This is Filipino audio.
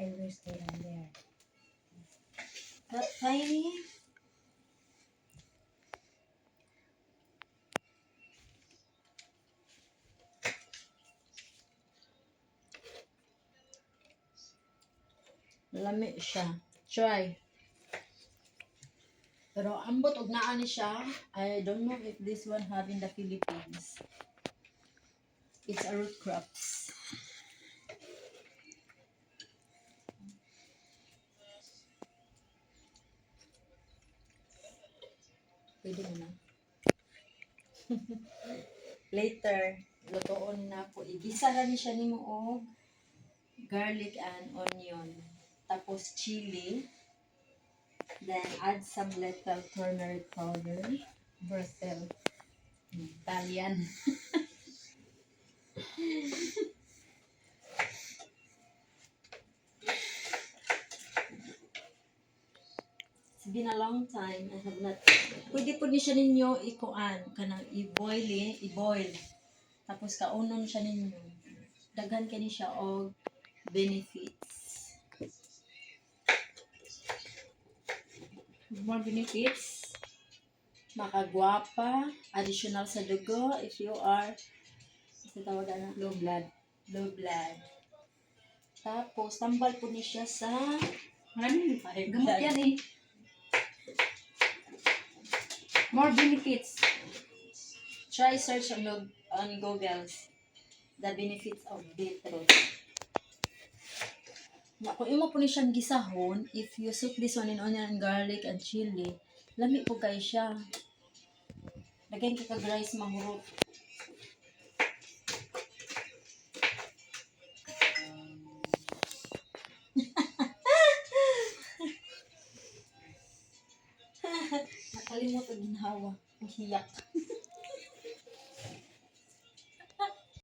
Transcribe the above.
I will stay on there. That tiny. Lami siya. Try. Pero ambot og naa ni siya. I don't know if this one have in the Philippines. It's a root crops. Pwede mo na. Later, lutoon na po. Igisa ra ni siya nimo og garlic and onion. Tapos chili. Then add some little turmeric powder. Brazil. Italian. It's been a long time. I have not. Pwede po ni siya ninyo ikuan. Kanang i-boil. Tapos kaunon siya ninyo. Daghan kani siya og benefits. More benefits. Makagwapa. Additional sa dugo. If you are, sa tawagan na, Low blood. low blood. Tapos, tambal po ni siya sa Maraming high gamot blood. yan eh. More benefits. Try search on Google the benefits of beetroot. Na, kung imo po ni siyang gisahon, if you soup this one in onion and garlic and chili, lami po kayo siya. Lagyan ka kag-rice mahurot. Nakalimot ang ginhawa. Hiyak.